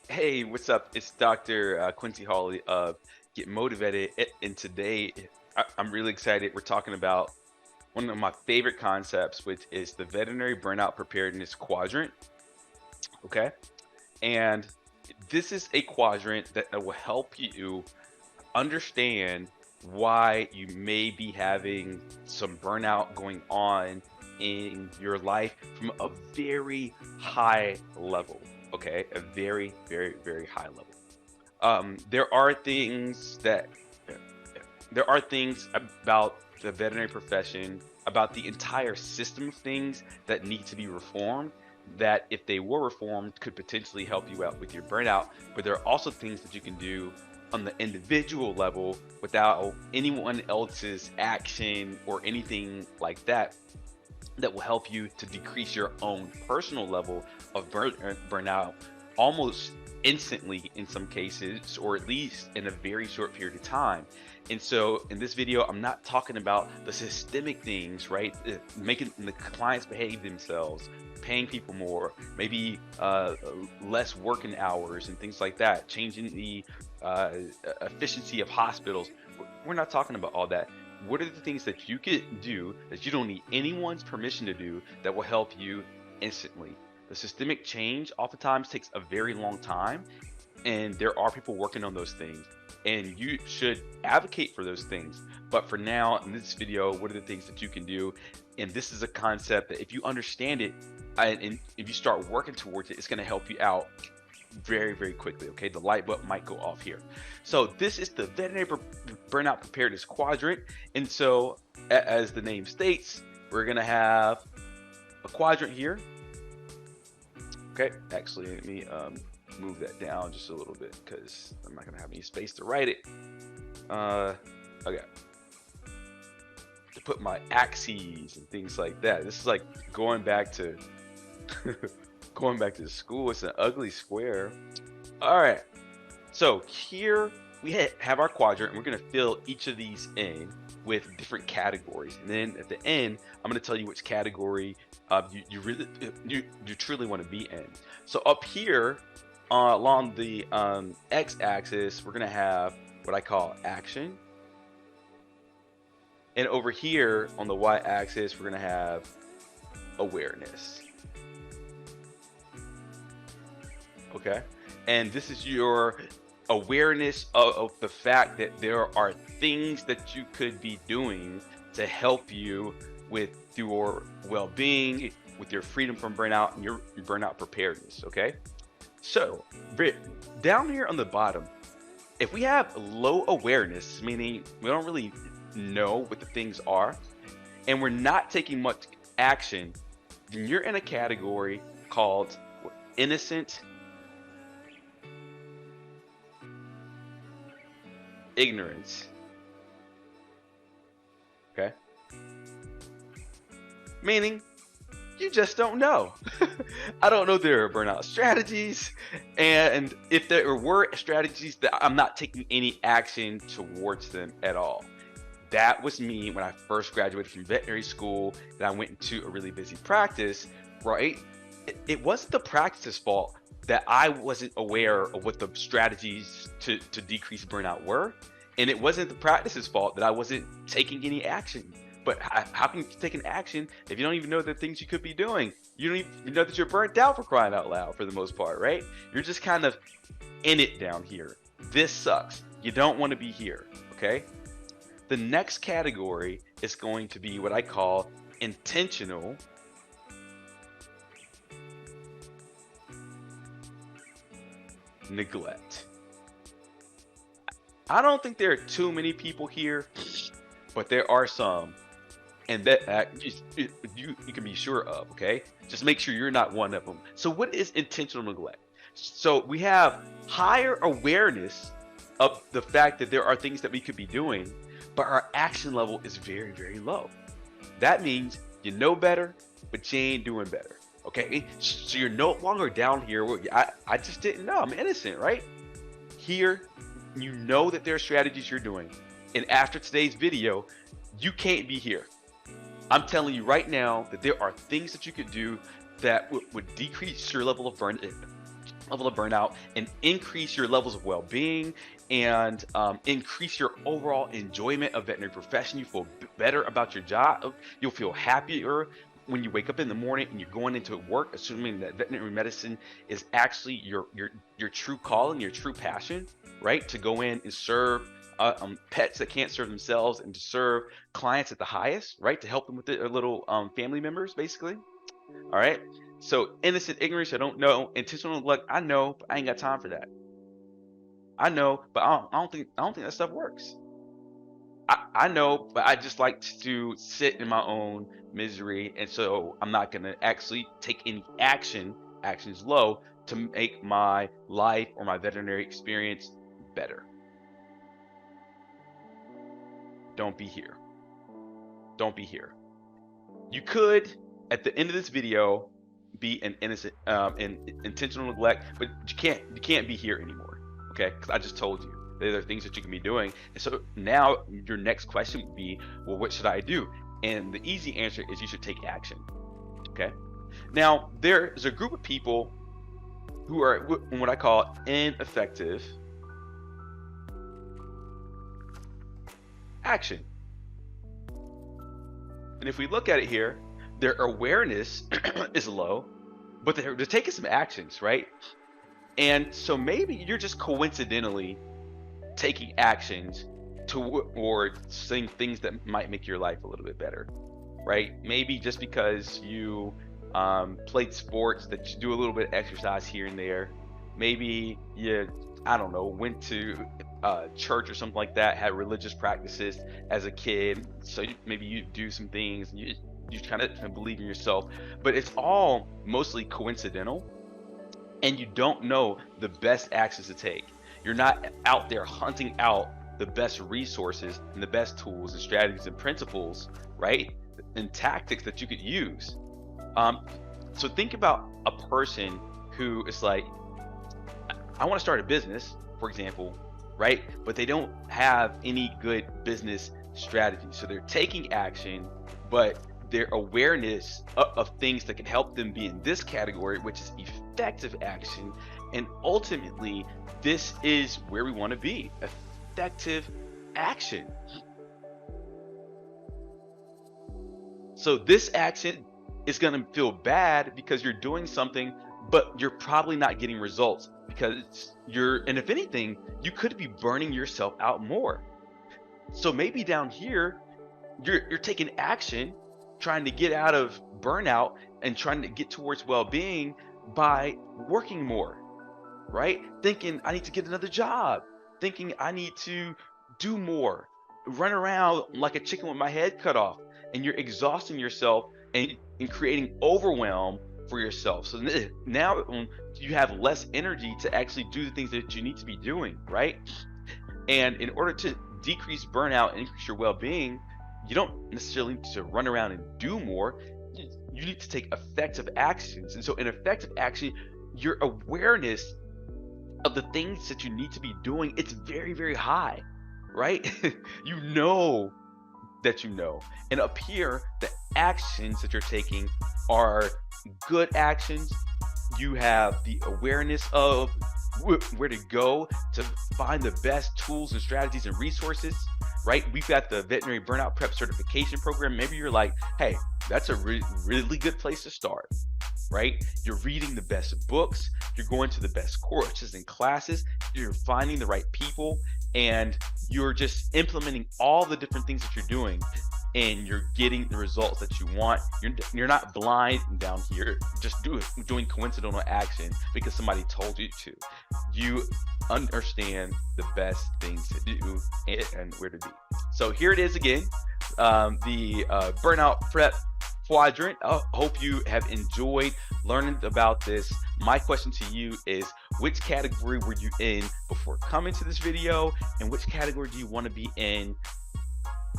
Hey, what's up? It's Dr. Quincy Hawley of Get Motivated, and today I'm really excited. We're talking about one of my favorite concepts, which is the Veterinary Burnout Preparedness Quadrant. Okay, and this is a quadrant that will help you understand why you may be having some burnout going on in your life from a very high level. Okay, a very, very, very high level. There are things that there are things about the veterinary profession, about the entire system of things that need to be reformed. That if they were reformed, could potentially help you out with your burnout. But there are also things that you can do on the individual level without anyone else's action or anything like that that will help you to decrease your own personal level of burnout almost instantly in some cases, or at least in a very short period of time. And so in this video, I'm not talking about the systemic things, right? Making the clients behave themselves, paying people more, maybe less working hours and things like that, changing the uh, efficiency of hospitals. We're not talking about all that. What are the things that you could do that you don't need anyone's permission to do that will help you instantly? The systemic change oftentimes takes a very long time, and there are people working on those things, and you should advocate for those things. But for now, in this video, what are the things that you can do? And this is a concept that if you understand it and if you start working towards it, it's going to help you out very, very quickly. Okay, the light bulb might go off here. So this is the veterinary burnout preparedness quadrant, and so as the name states, we're gonna have a quadrant here. Okay, actually, let me move that down just a little bit because I'm not gonna have any space to write it. Okay, to put my axes and things like that. This is like going back to going back to school. It's an ugly square. All right. So here we have our quadrant, and we're going to fill each of these in with different categories. And then at the end, I'm going to tell you which category you really you truly want to be in. So up here along the x-axis, we're going to have what I call action, and over here on the y-axis, we're going to have awareness. Okay, and this is your awareness of the fact that there are things that you could be doing to help you with your well-being, with your freedom from burnout, and your burnout preparedness. Okay, so down here on the bottom, if we have low awareness, meaning we don't really know what the things are, and we're not taking much action, then you're in a category called innocent ignorance. Okay, meaning you just don't know. I don't know there are burnout strategies, and if there were strategies, that I'm not taking any action towards them at all. That was me when I first graduated from veterinary school, and I went into a really busy practice, right? It wasn't the practice's fault that I wasn't aware of what the strategies to decrease burnout were. And it wasn't the practice's fault that I wasn't taking any action. But how can you take an action if you don't even know the things you could be doing? You don't even know that you're burnt out, for crying out loud, for the most part, right? You're just kind of in it down here. This sucks. You don't want to be here, okay? The next category is going to be what I call intentional neglect. I don't think there are too many people here, but there are some, and that you can be sure of. Okay, just make sure you're not one of them. So, what is intentional neglect? So we have higher awareness of the fact that there are things that we could be doing, but our action level is very, very low. That means you know better, but you ain't doing better. Okay, so you're no longer down here. I just didn't know. I'm innocent, right? Here, you know that there are strategies you're doing. And after today's video, you can't be here. I'm telling you right now that there are things that you could do that would decrease your level of level of burnout and increase your levels of well-being and increase your overall enjoyment of veterinary profession. You feel better about your job. You'll feel happier when you wake up in the morning and you're going into work, assuming that veterinary medicine is actually your true calling, your true passion, right? To go in and serve pets that can't serve themselves and to serve clients at the highest, right? To help them with their little family members, basically. All right. So innocent ignorance, I don't know. Intentional neglect, I know, but I ain't got time for that. I know, but I don't think that stuff works. I know, but I just like to sit in my own misery, and so I'm not gonna actually take any actions low to make my life or my veterinary experience better. Don't be here. Don't be here. You could, at the end of this video, be an innocent in intentional neglect, but you can't be here anymore. Okay, because I just told you there are things that you can be doing. And so now your next question would be, well, what should I do? And the easy answer is you should take action. Okay. Now there's a group of people who are what I call ineffective action. And if we look at it here, their awareness is low, but they're taking some actions, right? And so maybe you're just coincidentally taking actions or saying things that might make your life a little bit better, right? Maybe just because you played sports, that you do a little bit of exercise here and there. Maybe you, I don't know, went to church or something like that, had religious practices as a kid. So maybe you do some things, and you kind of believe in yourself, but it's all mostly coincidental, and you don't know the best actions to take. You're not out there hunting out the best resources and the best tools and strategies and principles, right? And tactics that you could use. So think about a person who is like, I want to start a business, for example, right? But they don't have any good business strategy. So they're taking action, but their awareness of things that can help them be in this category, which is effective action. And ultimately, this is where we want to be, effective action. So this action is going to feel bad because you're doing something, but you're probably not getting results because and if anything, you could be burning yourself out more. So maybe down here, you're taking action, trying to get out of burnout and trying to get towards well-being by working more, right? Thinking I need to get another job, thinking I need to do more, run around like a chicken with my head cut off, and you're exhausting yourself and creating overwhelm for yourself. So now you have less energy to actually do the things that you need to be doing, right? And in order to decrease burnout and increase your well-being, you don't necessarily need to run around and do more. You need to take effective actions. And so in effective action, your awareness of the things that you need to be doing, it's very, very high, right? You know that you know. And up here, the actions that you're taking are good actions. You have the awareness of where to go to find the best tools and strategies and resources, right? We've got the Veterinary Burnout Prep Certification Program. Maybe you're like, hey, that's a really good place to start, right? You're reading the best books, you're going to the best courses and classes, you're finding the right people, and you're just implementing all the different things that you're doing, and you're getting the results that you want. You're not blind down here just doing coincidental action because somebody told you to. You understand the best things to do and where to be. So here it is again, the Burnout Prep Quadrant. I hope you have enjoyed learning about this. My question to you is, which category were you in before coming to this video, and which category do you want to be in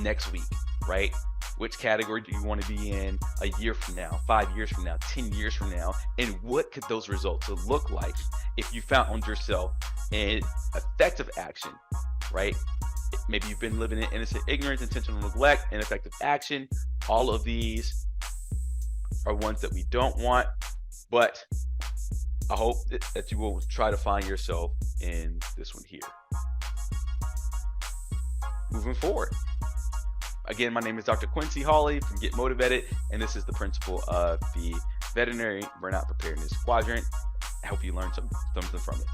next week, right? Which category do you want to be in a year from now, 5 years from now, 10 years from now? And what could those results look like if you found yourself in effective action, right? Maybe you've been living in innocent ignorance, intentional neglect, ineffective action. All of these are ones that we don't want, but I hope that you will try to find yourself in this one here. Moving forward. Again, my name is Dr. Quincy Hawley from Get MotiVETed, and this is the principal of the Veterinary Burnout Preparedness Quadrant. I hope you learned something from it.